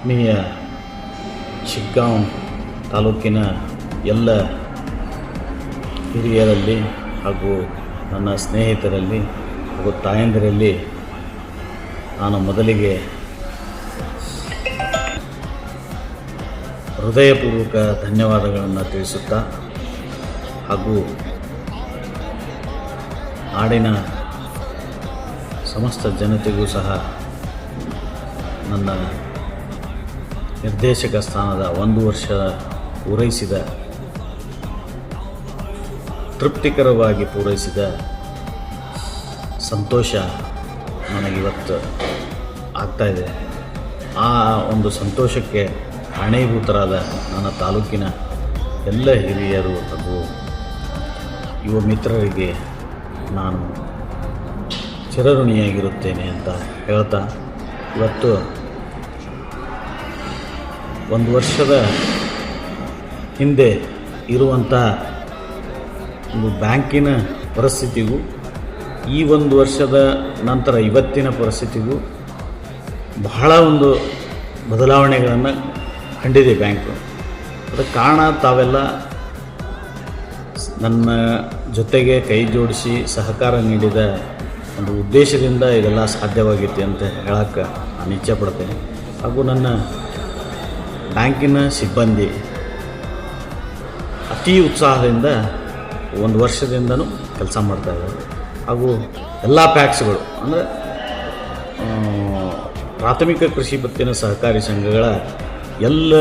ಆತ್ಮೀಯ ಶಿಗ್ಗಾಂವ್ ತಾಲೂಕಿನ ಎಲ್ಲ ಹಿರಿಯರಲ್ಲಿ ಹಾಗೂ ನನ್ನ ಸ್ನೇಹಿತರಲ್ಲಿ ಹಾಗೂ ತಾಯಂದಿರಲ್ಲಿ ನಾನು ಮೊದಲಿಗೆ ಹೃದಯಪೂರ್ವಕ ಧನ್ಯವಾದಗಳನ್ನು ತಿಳಿಸುತ್ತಾ ಹಾಗೂ ನಾಡಿನ ಸಮಸ್ತ ಜನತೆಗೂ ಸಹ ನನ್ನ ನಿರ್ದೇಶಕ ಸ್ಥಾನದ 1 ವರ್ಷ ಪೂರೈಸಿದ ತೃಪ್ತಿಕರವಾಗಿ ಪೂರೈಸಿದ ಸಂತೋಷ ನನಗಿವತ್ತು ಆಗ್ತಾಯಿದೆ. ಆ ಒಂದು ಸಂತೋಷಕ್ಕೆ ಕಾರಣೀಭೂತರಾದ ನನ್ನ ತಾಲೂಕಿನ ಎಲ್ಲ ಹಿರಿಯರು ಹಾಗೂ ಯುವ ಮಿತ್ರರಿಗೆ ನಾನು ಚಿರಋಣಿಯಾಗಿರುತ್ತೇನೆ ಅಂತ ಹೇಳ್ತಾ, ಇವತ್ತು 1 ವರ್ಷದ ಹಿಂದೆ ಇರುವಂಥ ಒಂದು ಬ್ಯಾಂಕಿನ ಪರಿಸ್ಥಿತಿಗೂ ಈ 1 ವರ್ಷದ ನಂತರ ಇವತ್ತಿನ ಪರಿಸ್ಥಿತಿಗೂ ಬಹಳ ಒಂದು ಬದಲಾವಣೆಗಳನ್ನು ಕಂಡಿದೆ ಬ್ಯಾಂಕು. ಅದಕ್ಕೆ ಕಾರಣ ತಾವೆಲ್ಲ ನನ್ನ ಜೊತೆಗೆ ಕೈ ಜೋಡಿಸಿ ಸಹಕಾರ ನೀಡಿದ ಒಂದು ಉದ್ದೇಶದಿಂದ ಇದೆಲ್ಲ ಸಾಧ್ಯವಾಗೈತಿ ಅಂತ ಹೇಳೋಕ್ಕೆ ನಾನು ಇಚ್ಛೆಪಡ್ತೇನೆ. ಹಾಗೂ ನನ್ನ ಬ್ಯಾಂಕಿನ ಸಿಬ್ಬಂದಿ ಅತಿ ಉತ್ಸಾಹದಿಂದ 1 ವರ್ಷದಿಂದನೂ ಕೆಲಸ ಮಾಡ್ತಾಯಿದ್ದಾರೆ. ಹಾಗೂ ಎಲ್ಲ ಪ್ಯಾಕ್ಸ್ಗಳು ಅಂದರೆ ಪ್ರಾಥಮಿಕ ಕೃಷಿ ಪತ್ತಿನ ಸಹಕಾರಿ ಸಂಘಗಳ ಎಲ್ಲ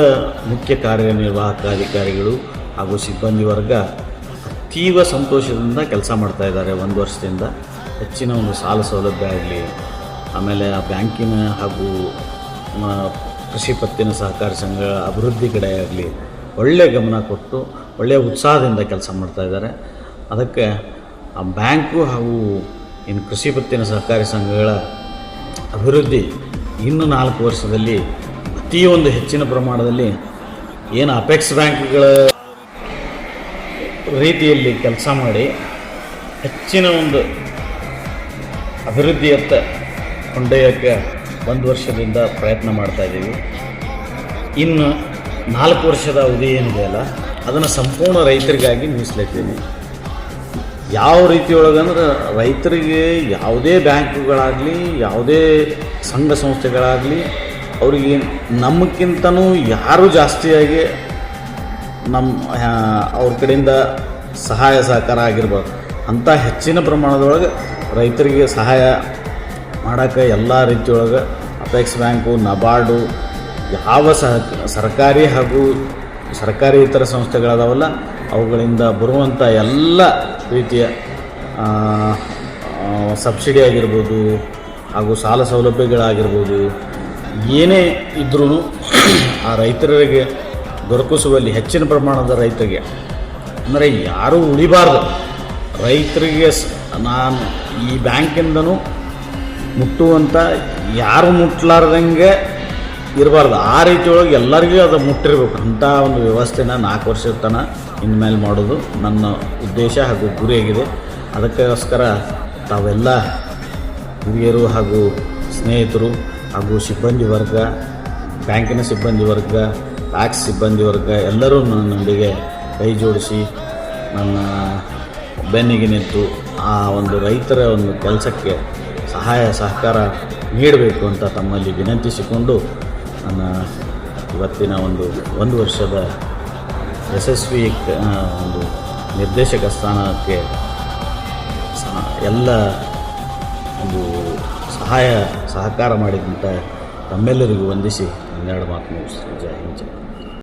ಮುಖ್ಯ ಕಾರ್ಯನಿರ್ವಾಹಕ ಅಧಿಕಾರಿಗಳು ಹಾಗೂ ಸಿಬ್ಬಂದಿ ವರ್ಗ ಅತೀವ ಸಂತೋಷದಿಂದ ಕೆಲಸ ಮಾಡ್ತಾಯಿದ್ದಾರೆ. 1 ವರ್ಷದಿಂದ ಹೆಚ್ಚಿನ ಒಂದು ಸಾಲ ಸೌಲಭ್ಯ ಆಗಲಿ, ಆಮೇಲೆ ಆ ಬ್ಯಾಂಕಿನ ಹಾಗೂ ಕೃಷಿ ಪತ್ತಿನ ಸಹಕಾರಿ ಸಂಘಗಳ ಅಭಿವೃದ್ಧಿ ಕಡೆ ಆಗಲಿ ಒಳ್ಳೆಯ ಗಮನ ಕೊಟ್ಟು ಒಳ್ಳೆಯ ಉತ್ಸಾಹದಿಂದ ಕೆಲಸ ಮಾಡ್ತಾಯಿದ್ದಾರೆ. ಅದಕ್ಕೆ ಆ ಬ್ಯಾಂಕು ಹಾಗೂ ಇನ್ನು ಕೃಷಿ ಪತ್ತಿನ ಸಹಕಾರಿ ಸಂಘಗಳ ಅಭಿವೃದ್ಧಿ ಇನ್ನು 4 ವರ್ಷದಲ್ಲಿ ಅತೀ ಒಂದು ಹೆಚ್ಚಿನ ಪ್ರಮಾಣದಲ್ಲಿ ಏನು ಅಪೆಕ್ಸ್ ಬ್ಯಾಂಕ್ಗಳ ರೀತಿಯಲ್ಲಿ ಕೆಲಸ ಮಾಡಿ ಹೆಚ್ಚಿನ ಒಂದು ಅಭಿವೃದ್ಧಿಯತ್ತ ಕೊಂಡೊಯ್ಯೋಕ್ಕೆ 1 ವರ್ಷದಿಂದ ಪ್ರಯತ್ನ ಮಾಡ್ತಾಯಿದ್ದೀವಿ. ಇನ್ನು 4 ವರ್ಷದ ಅವಧಿ ಏನಿದೆಯಲ್ಲ ಅದನ್ನು ಸಂಪೂರ್ಣ ರೈತರಿಗಾಗಿ ಮೀಸಲಿಡ್ತೀನಿ. ಯಾವ ರೀತಿಯೊಳಗಂದ್ರೆ ರೈತರಿಗೆ ಯಾವುದೇ ಬ್ಯಾಂಕುಗಳಾಗಲಿ ಯಾವುದೇ ಸಂಘ ಸಂಸ್ಥೆಗಳಾಗಲಿ ಅವರಿಗೆ ನಮ್ಮಕ್ಕಿಂತನೂ ಯಾರೂ ಜಾಸ್ತಿಯಾಗಿ ಅವ್ರ ಕಡೆಯಿಂದ ಸಹಾಯ ಸಹಕಾರ ಆಗಿರ್ಬೋದು ಅಂಥ ಹೆಚ್ಚಿನ ಪ್ರಮಾಣದೊಳಗೆ ರೈತರಿಗೆ ಸಹಾಯ ಮಾಡೋಕ್ಕೆ ಎಲ್ಲ ರೀತಿಯೊಳಗೆ ಅಪೆಕ್ಸ್ ಬ್ಯಾಂಕು, ನಬಾರ್ಡು, ಯಾವ ಸರ್ಕಾರಿ ಹಾಗೂ ಸರ್ಕಾರಿ ಇತರ ಸಂಸ್ಥೆಗಳದಾವಲ್ಲ ಅವುಗಳಿಂದ ಬರುವಂಥ ಎಲ್ಲ ರೀತಿಯ ಸಬ್ಸಿಡಿ ಆಗಿರ್ಬೋದು ಹಾಗೂ ಸಾಲ ಸೌಲಭ್ಯಗಳಾಗಿರ್ಬೋದು ಏನೇ ಇದ್ರೂ ಆ ರೈತರಿಗೆ ದೊರಕಿಸುವಲ್ಲಿ ಹೆಚ್ಚಿನ ಪ್ರಮಾಣದ ರೈತರಿಗೆ ಅಂದರೆ ಯಾರೂ ಉಳಿಬಾರ್ದು. ರೈತರಿಗೆ ನಾನು ಈ ಬ್ಯಾಂಕಿಂದನೂ ಮುಟ್ಟುವಂಥ ಯಾರು ಮುಟ್ಲಾರ್ದಂಗೆ ಇರಬಾರ್ದು. ಆ ರೀತಿಯೊಳಗೆ ಎಲ್ಲರಿಗೂ ಅದು ಮುಟ್ಟಿರ್ಬೇಕು. ಅಂಥ ಒಂದು ವ್ಯವಸ್ಥೆನ 4 ವರ್ಷದ ತನಕ ಇನ್ಮೇಲೆ ಮಾಡೋದು ನನ್ನ ಉದ್ದೇಶ ಹಾಗೂ ಗುರಿಯಾಗಿದೆ. ಅದಕ್ಕೋಸ್ಕರ ತಾವೆಲ್ಲ ಹಿರಿಯರು ಹಾಗೂ ಸ್ನೇಹಿತರು ಹಾಗೂ ಸಿಬ್ಬಂದಿ ವರ್ಗ, ಬ್ಯಾಂಕಿನ ಸಿಬ್ಬಂದಿ ವರ್ಗ, ಟ್ಯಾಕ್ಸ್ ಸಿಬ್ಬಂದಿ ವರ್ಗ ಎಲ್ಲರೂ ನನ್ನೊಂದಿಗೆ ಕೈ ಜೋಡಿಸಿ ನನ್ನ ಬೆನ್ನಿಗೆ ನಿಂತು ಆ ಒಂದು ರೈತರ ಒಂದು ಕೆಲಸಕ್ಕೆ ಸಹಾಯ ಸಹಕಾರ ನೀಡಬೇಕು ಅಂತ ತಮ್ಮಲ್ಲಿ ವಿನಂತಿಸಿಕೊಂಡು ನನ್ನ ಇವತ್ತಿನ 1 ವರ್ಷದ ಯಶಸ್ವಿ ಒಂದು ನಿರ್ದೇಶಕ ಸ್ಥಾನಕ್ಕೆ ಎಲ್ಲ ಒಂದು ಸಹಾಯ ಸಹಕಾರ ಮಾಡಿದಂಥ ತಮ್ಮೆಲ್ಲರಿಗೂ ವಂದಿಸಿ 12 ಮಾತು ಮುಗಿಸ್ತೀನಿ. ಜೈ ಹಿಂದ್.